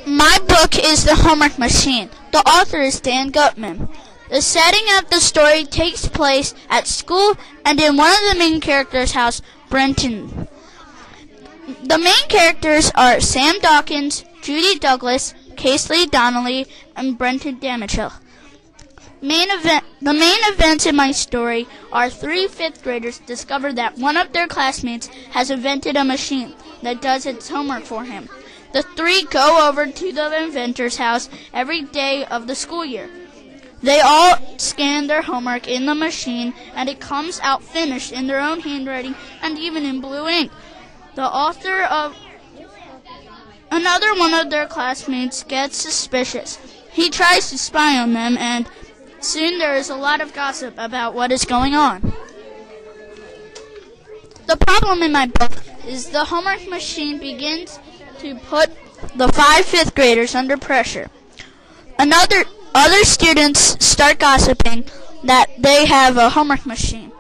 My book is The Homework Machine. The author is Dan Gutman. The setting of the story takes place at school and in one of the main characters' house, Brenton. The main characters are Sam Dawkins, Judy Douglas, Casely Donnelly, and Brenton Damachill. The main events in my story are 3 fifth graders discover that one of their classmates has invented a machine that does its homework for him. The 3 go over to the inventor's house every day of the school year. They all scan their homework in the machine, and it comes out finished in their own handwriting and even in blue ink. The author of another one of their classmates gets suspicious. He tries to spy on them, and soon there is a lot of gossip about what is going on. The problem in my book is the homework machine begins to put the 5 fifth graders under pressure. Other students start gossiping that they have a homework machine.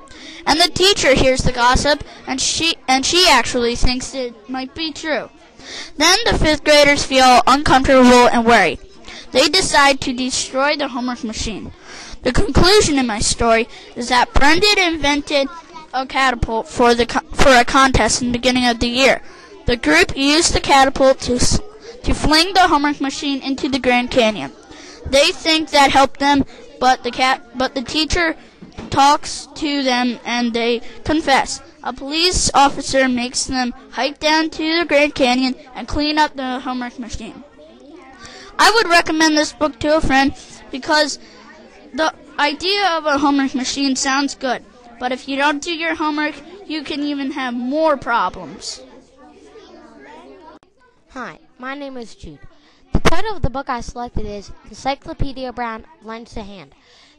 And the teacher hears the gossip, and she actually thinks it might be true. Then the 5th graders feel uncomfortable and worried. They decide to destroy the homework machine. The conclusion in my story is that Brendan invented a catapult for a contest in the beginning of the year. The group used the catapult to fling the homework machine into the Grand Canyon. They think that helped them, but the teacher talks to them and they confess. A police officer makes them hike down to the Grand Canyon and clean up the homework machine. I would recommend this book to a friend because the idea of a homework machine sounds good, but if you don't do your homework, you can even have more problems. Hi, my name is Jude. The title of the book I selected is Encyclopedia Brown Lends a Hand.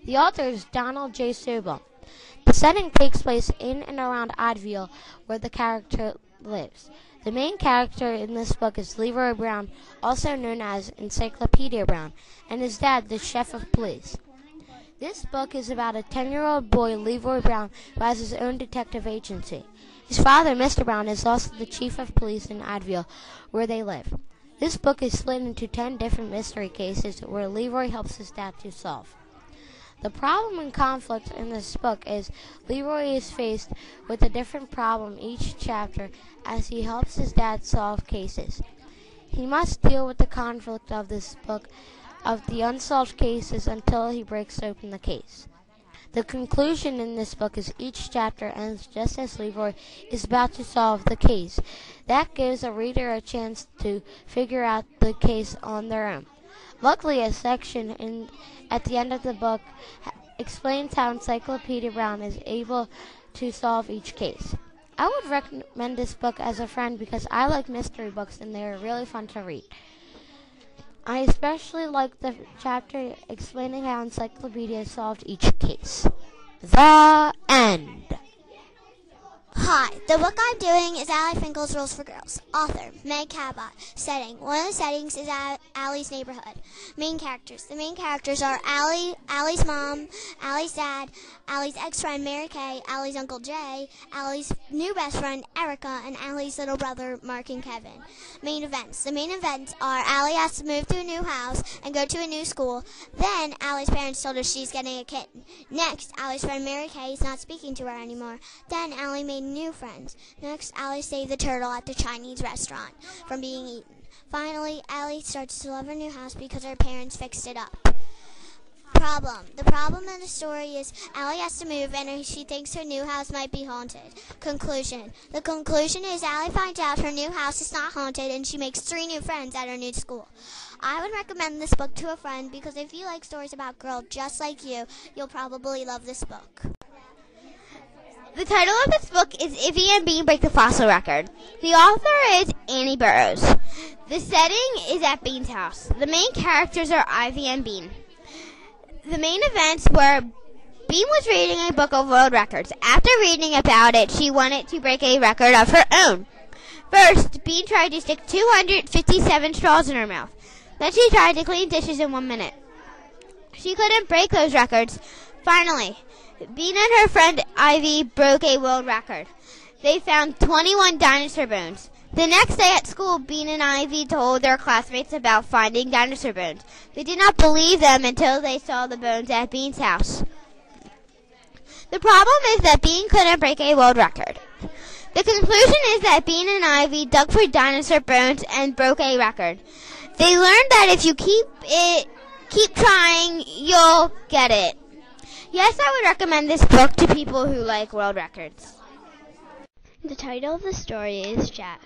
The author is Donald J. Sobel. The setting takes place in and around Oddville, where the character lives. The main character in this book is Leroy Brown, also known as Encyclopedia Brown, and his dad, the chef of police. This book is about a 10-year-old boy, Leroy Brown, who has his own detective agency. His father, Mr. Brown, is also the chief of police in Oddville, where they live. This book is split into 10 different mystery cases where Leroy helps his dad to solve. The problem and conflict in this book is Leroy is faced with a different problem each chapter as he helps his dad solve cases. He must deal with the conflict of this book of the unsolved cases until he breaks open the case. The conclusion in this book is each chapter ends just as Leroy is about to solve the case. That gives a reader a chance to figure out the case on their own. Luckily, a section at the end of the book explains how Encyclopedia Brown is able to solve each case. I would recommend this book as a friend because I like mystery books and they are really fun to read. I especially like the chapter explaining how Encyclopedia solved each case. The end. Hi, the book I'm doing is Allie Finkel's Rules for Girls. Author, Meg Cabot. Setting, one of the settings is Allie's neighborhood. Main characters. The main characters are Allie, Allie's mom, Allie's dad, Allie's ex-friend Mary Kay, Allie's Uncle Jay, Allie's new best friend Erica, and Allie's little brother Mark and Kevin. Main events. The main events are Allie has to move to a new house and go to a new school. Then Allie's parents told her she's getting a kitten. Next, Allie's friend Mary Kay is not speaking to her anymore. Then Allie made new friends. Next, Allie saved the turtle at the Chinese restaurant from being eaten. Finally, Allie starts to love her new house because her parents fixed it up. Problem. The problem in the story is Allie has to move and she thinks her new house might be haunted. Conclusion. The conclusion is Allie finds out her new house is not haunted and she makes 3 new friends at her new school. I would recommend this book to a friend because if you like stories about girls just like you, you'll probably love this book. The title of this book is Ivy and Bean Break the Fossil Record. The author is Annie Burroughs. The setting is at Bean's house. The main characters are Ivy and Bean. The main events were Bean was reading a book of world records. After reading about it, she wanted to break a record of her own. First, Bean tried to stick 257 straws in her mouth. Then she tried to clean dishes in 1 minute. She couldn't break those records. Finally, Bean and her friend Ivy broke a world record. They found 21 dinosaur bones. The next day at school, Bean and Ivy told their classmates about finding dinosaur bones. They did not believe them until they saw the bones at Bean's house. The problem is that Bean couldn't break a world record. The conclusion is that Bean and Ivy dug for dinosaur bones and broke a record. They learned that if you keep trying, you'll get it. Yes, I would recommend this book to people who like world records. The title of the story is Jack.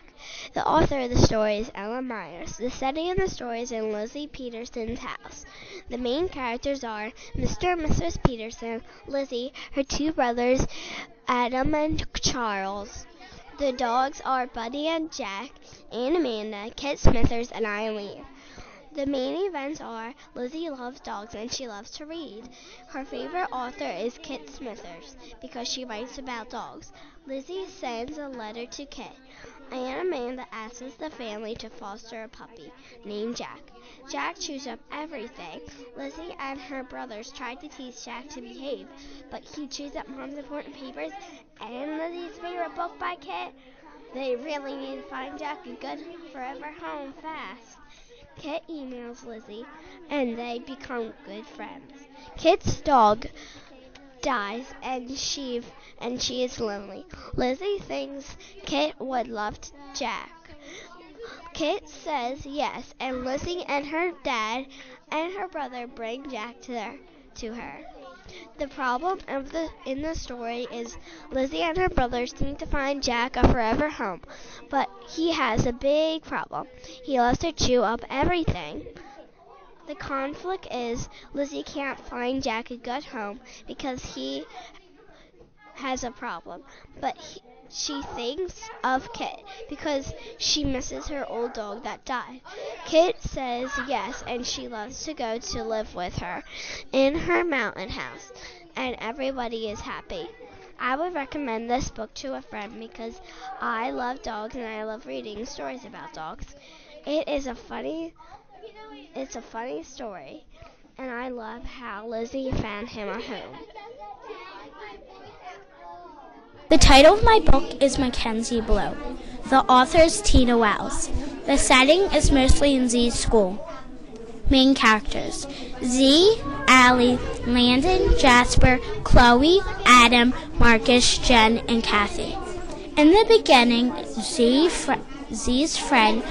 The author of the story is Ellen Myers. The setting of the story is in Lizzie Peterson's house. The main characters are Mr. and Mrs. Peterson, Lizzie, her two brothers, Adam and Charles. The dogs are Buddy and Jack, and Amanda, Kit Smithers, and Eileen. The main events are Lizzie loves dogs and she loves to read. Her favorite author is Kit Smithers because she writes about dogs. Lizzie sends a letter to Kit, and Amanda asks the family to foster a puppy named Jack. Jack chews up everything. Lizzie and her brothers try to teach Jack to behave, but he chews up Mom's important papers and Lizzie's favorite book by Kit. They really need to find Jack a good forever home fast. Kit emails Lizzie, and they become good friends. Kit's dog dies, and she is lonely. Lizzie thinks Kit would love Jack. Kit says yes, and Lizzie and her dad and her brother bring Jack to her. The problem in the story is Lizzie and her brothers need to find Jack a forever home, but he has a big problem. He loves to chew up everything. The conflict is Lizzie can't find Jack a good home because he has a problem, but she thinks of Kit because she misses her old dog that died. Kit says yes, and she loves to go to live with her in her mountain house, and everybody is happy. I would recommend this book to a friend because I love dogs and I love reading stories about dogs. It's a funny story, and I love how Lizzie found him a home. The title of my book is Mackenzie Blue. The author is Tina Wells. The setting is mostly in Z's school. Main characters: Z, Allie, Landon, Jasper, Chloe, Adam, Marcus, Jen, and Kathy. In the beginning, Z's friend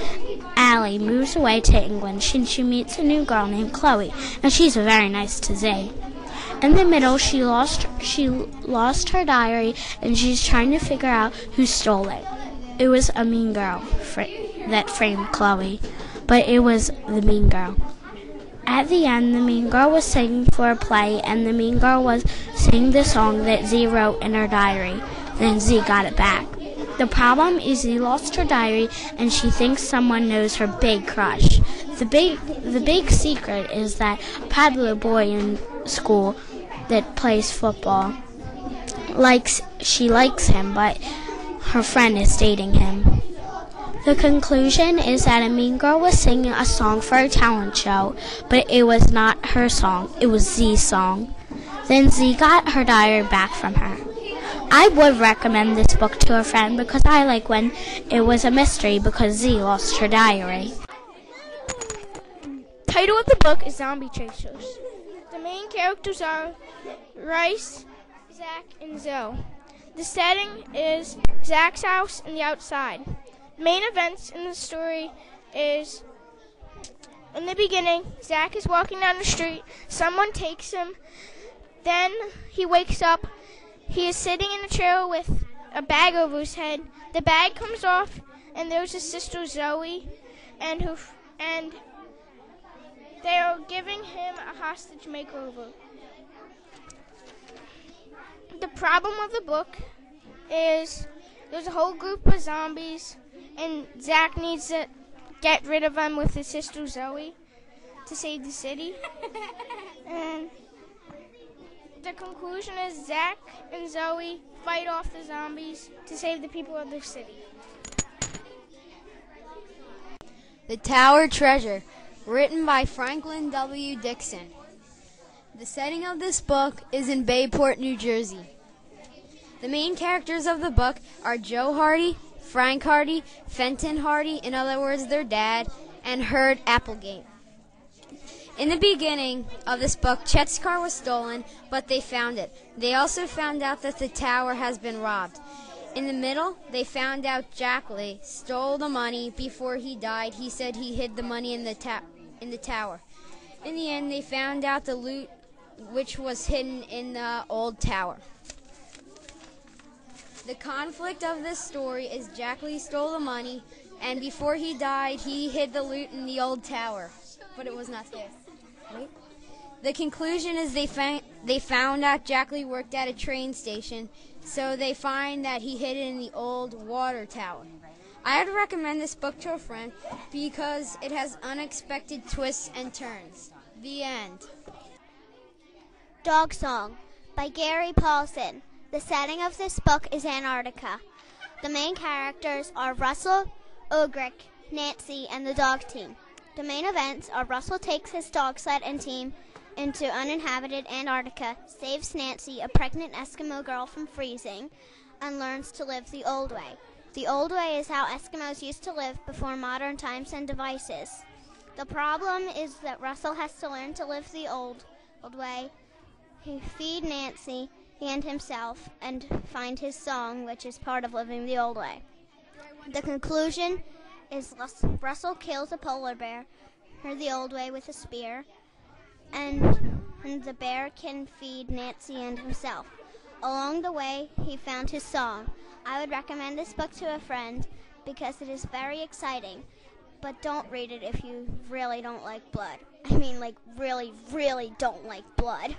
Allie moves away to England and she meets a new girl named Chloe, and she's very nice to Z. In the middle, she lost her diary, and she's trying to figure out who stole it. It was a mean girl that framed Chloe, but it was the mean girl. At the end, the mean girl was singing for a play, and the mean girl was singing the song that Z wrote in her diary. Then Z got it back. The problem is Z lost her diary, and she thinks someone knows her big crush. The big secret is that a popular boy in school that plays football she likes him, but her friend is dating him. The conclusion is that a mean girl was singing a song for a talent show, but it was not her song, it was Z's song. Then Z got her diary back from her. I would recommend this book to a friend because I like when it was a mystery because Z lost her diary. Title of the book is Zombie Chasers. The main characters are Rice, Zach, and Zoe. The setting is Zach's house and the outside. Main events in the story is, in the beginning, Zach is walking down the street. Someone takes him. Then he wakes up. He is sitting in a chair with a bag over his head. The bag comes off, and there's his sister Zoe, and they are giving him a hostage makeover. The problem of the book is there's a whole group of zombies, and Zach needs to get rid of them with his sister Zoe to save the city. And the conclusion is Zach and Zoe fight off the zombies to save the people of their city. The Tower Treasure, written by Franklin W. Dixon. The setting of this book is in Bayport, New Jersey. The main characters of the book are Joe Hardy, Frank Hardy, Fenton Hardy, in other words, their dad, and Herb Applegate. In the beginning of this book, Chet's car was stolen, but they found it. They also found out that the tower has been robbed. In the middle, they found out Jack Lee stole the money before he died. He said he hid the money in the tower. In the end, they found out the loot which was hidden in the old tower. The conflict of this story is Jack Lee stole the money, and before he died, he hid the loot in the old tower, but it was not there. Right? The conclusion is they found out Jack Lee worked at a train station, so they find that he hid it in the old water tower. I would recommend this book to a friend because it has unexpected twists and turns. The end. Dog Song by Gary Paulson. The setting of this book is Antarctica. The main characters are Russell, Ogric, Nancy, and the dog team. The main events are Russell takes his dog sled and team into uninhabited Antarctica, saves Nancy, a pregnant Eskimo girl, from freezing, and learns to live the old way. The old way is how Eskimos used to live before modern times and devices. The problem is that Russell has to learn to live the old way. He feed Nancy and himself and find his song, which is part of living the old way. The conclusion is Russell kills a polar bear the old way with a spear, and the bear can feed Nancy and himself. Along the way, he found his song. I would recommend this book to a friend because it is very exciting, but don't read it if you really don't like blood. I mean, like, really, really don't like blood.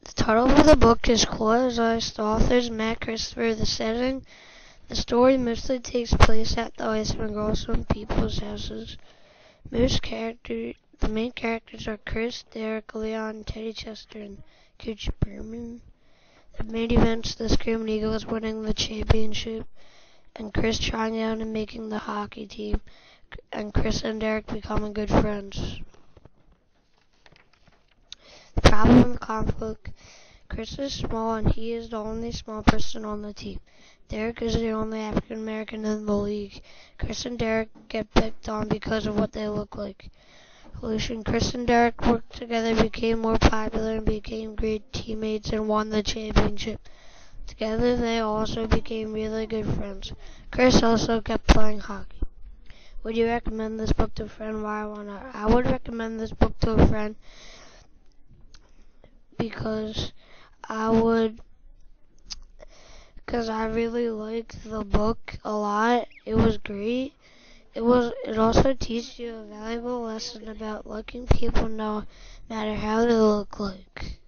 The title of the book is Claw's Ice. The author is Matt Christopher. The setting, the story mostly takes place at the ice and goes from people's houses. The main characters are Chris, Derek, Leon, Teddy Chester, and Coach Berman. The main events, the Screaming Eagles winning the championship, and Chris trying out and making the hockey team, and Chris and Derek becoming good friends. The problem and conflict, Chris is small and he is the only small person on the team. Derek is the only African American in the league. Chris and Derek get picked on because of what they look like. Solution, Chris and Derek worked together, became more popular, and became great teammates and won the championship. Together they also became really good friends. Chris also kept playing hockey. Would you recommend this book to a friend? Why? Why not? I would recommend this book to a friend because I really liked the book a lot. It was great. It also teaches you a valuable lesson about letting people know no matter how they look like.